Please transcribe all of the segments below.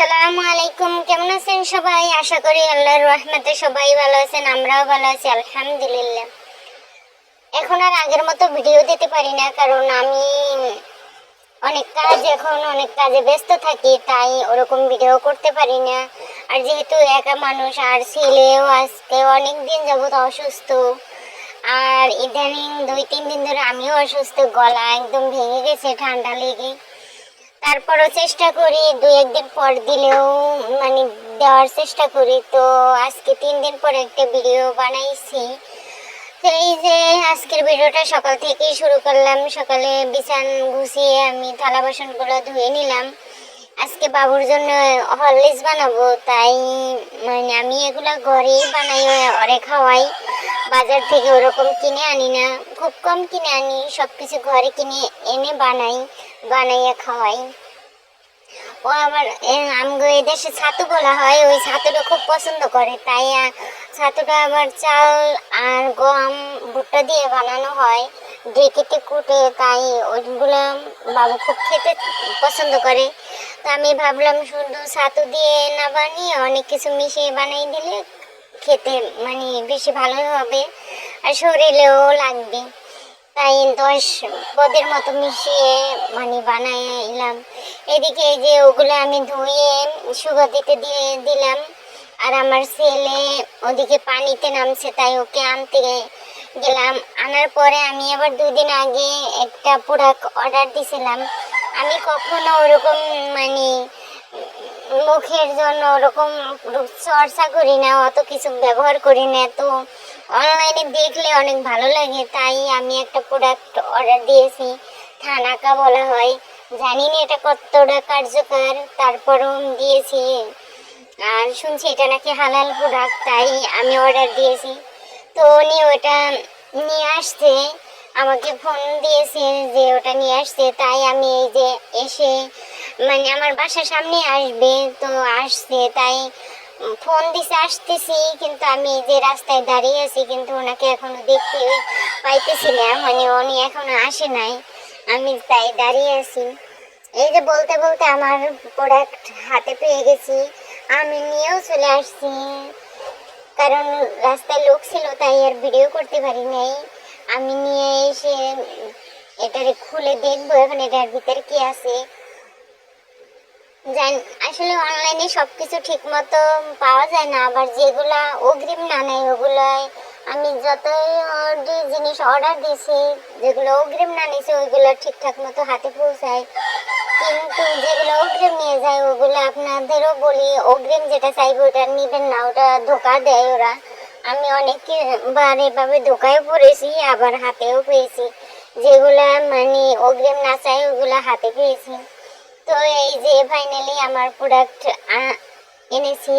আসসালামু আলাইকুম। কেমন আছেন সবাই? আশা করি আল্লাহর রহমতে সবাই ভালো আছেন, আমরাও ভালো আছি আলহামদুলিল্লাহ। এখন আর আগের মতো ভিডিও দিতে পারি না, কারণ আমি অনেক কাজে ব্যস্ত থাকি, তাই ওরকম ভিডিও করতে পারি না। আর যেহেতু একা মানুষ, আর ছেলেও আজকে অনেক দিন যাবত অসুস্থ, আর ইদানিং 2-3 দিন ধরে আমিও অসুস্থ, গলা একদম ভেঙে গেছে ঠান্ডা লেগে। তারপরও চেষ্টা করি 2-1 দিন পর দিলেও দেওয়ার চেষ্টা করি। তো আজকে 3 দিন পর একটা ভিডিও বানাইছি। তো এই যে আজকের ভিডিওটা সকাল থেকেই শুরু করলাম। সকালে বিছান গুছিয়ে আমি থালা বাসনগুলো ধুয়ে নিলাম। আজকে বাবুর জন্য হরলিক্স বানাবো, তাই আমি এগুলো ঘরেই বানাই, ওরে খাওয়াই। বাজার থেকে ওরকম কিনে আনি না, খুব কম কিনে আনি, সব কিছু ঘরে কিনে এনে বানাইয়া খাওয়াই। ও আবার আমগো এদেশে ছাতু বলা হয়, ওই ছাতুটা খুব পছন্দ করে, তাই ছাতুটা আবার চাল আর গম ভুট্টা দিয়ে বানানো হয়, ঢেকিতে কুটে, তাই ওইগুলো বাবু খুব খেতে পছন্দ করে। তো আমি ভাবলাম শুধু ছাতু দিয়ে না বানিয়ে অনেক কিছু মিশিয়ে বানাই দিলে খেতে বেশি ভালো হবে আর শরীরেও লাগবে। তাই 10 পদের মতো মিশিয়ে বানাইলাম। এদিকে এই যে ওগুলো আমি ধুয়ে সুগার দিয়ে দিলাম, আর আমার ছেলে ওদিকে পানিতে নামছে, তাই ওকে আনতে গেলাম। আনার পরে আমি আবার 2 দিন আগে একটা প্রোডাক্ট অর্ডার দিয়েছিলাম। আমি কখনো ওরকম মুখের জন্য ওরকম চর্চা করি না, অত কিছু ব্যবহার করি না, তো অনলাইনে দেখলে অনেক ভালো লাগে, তাই আমি একটা প্রোডাক্ট অর্ডার দিয়েছি। থানাকা বলা হয়, জানি না এটা কতটা কার্যকর, তারপরও দিয়েছি। আর শুনছি এটা নাকি হালাল প্রোডাক্ট, তাই আমি অর্ডার দিয়েছি। তো উনি ওটা নিয়ে আসছে, আমাকে ফোন দিয়েছে যে ওটা নিয়ে আসছে, তাই আমি এই যে এসে আমার বাসার সামনে আসবে, তো আসছে, তাই ফোন দিছে আসতেছি, কিন্তু আমি এই যে রাস্তায় দাঁড়িয়ে আছি, কিন্তু ওনাকে এখনো দেখতে পাইতেছি না, উনি এখনো আসে নাই, আমি তাই দাঁড়িয়ে আছি। এই যে বলতে বলতে আমার প্রোডাক্ট হাতে পেয়ে গেছি, আমি নিয়েও চলে আসছি, কারণ রাস্তায় লোক ছিল, তাই আর ভিডিও করতে পারি নাই। আমি নিয়ে এসে এটারে খুলে দেখবো এখন এটার ভিতরে কি আছে। আসলে অনলাইনে সবকিছু ঠিক মতো পাওয়া যায় না, আবার যেগুলা অগ্রিম না নেয় ওগুলাই আমি যতই জিনিস অর্ডার দিয়েছি, যেগুলো অগ্রিম না নিয়েছে ওইগুলো ঠিকঠাক মতো হাতে পৌঁছায়, কিন্তু যেগুলো অগ্রিম নিয়ে যায় ওগুলো আপনাদেরও বলি, অগ্রিম যেটা চাইবে ওটা নেবেন না, ওটা ধোকা দেয় ওরা। আমি অনেকবার এভাবে ধোকায় পড়েছি, আবার হাতেও পেয়েছি, যেগুলা অগ্রিম না চাই ওগুলা হাতে পেয়েছি। তো এই যে ফাইনালি আমার প্রোডাক্ট এনেছি,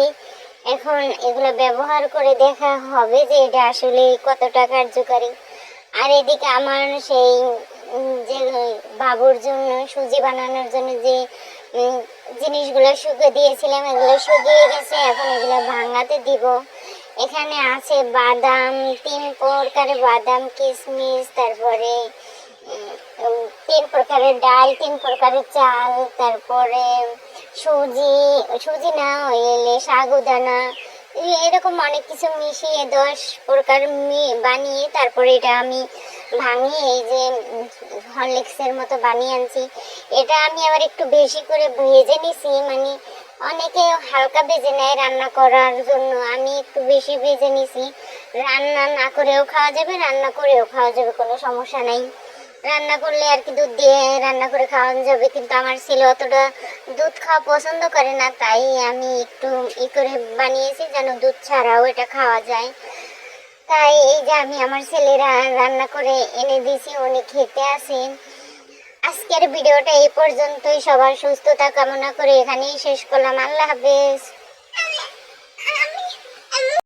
এখন এগুলো ব্যবহার করে দেখা হবে যে এটা আসলে কতটা কার্যকারী। আর এদিকে আমার সেই যে বাবুর জন্য সুজি বানানোর জন্য যে জিনিসগুলো শুকিয়ে দিয়েছিলাম এগুলো শুকিয়ে গেছে, এখন এগুলো ভাঙাতে দিব। এখানে আছে বাদাম, 3 প্রকারের বাদাম, কিশমিশ, তারপরে 3 প্রকারের ডাল, 3 প্রকারের চাল, তারপরে সুজি না হইলে সাগুদানা, এরকম অনেক কিছু মিশিয়ে 10 প্রকার বানিয়ে তারপরে এটা আমি ভাঙিয়ে এই যে হরলিক্সের মতো বানিয়ে আনছি। এটা আমি আবার একটু বেশি করে ভেজে নিছি, অনেকে হালকা ভেজে নেয় রান্না করার জন্য, আমি একটু বেশি ভেজে নিছি। রান্না না করেও খাওয়া যাবে, রান্না করেও খাওয়া যাবে, কোনো সমস্যা নাই। রান্না করলে আর কি দুধ দিয়ে রান্না করে খাওয়ানো যাবে, কিন্তু আমার ছেলে অতটা দুধ খাওয়া পছন্দ করে না, তাই আমি একটু করে বানিয়েছি যেন দুধ ছাড়াও এটা খাওয়া যায়। তাই এই যে আমি আমার ছেলেরা রান্না করে এনে দিয়েছি, উনি খেতে আসেন। আজকের ভিডিওটা এই পর্যন্তই। সবার সুস্থতা কামনা করে এখানেই শেষ করলাম। আল্লাহ হাফেজ।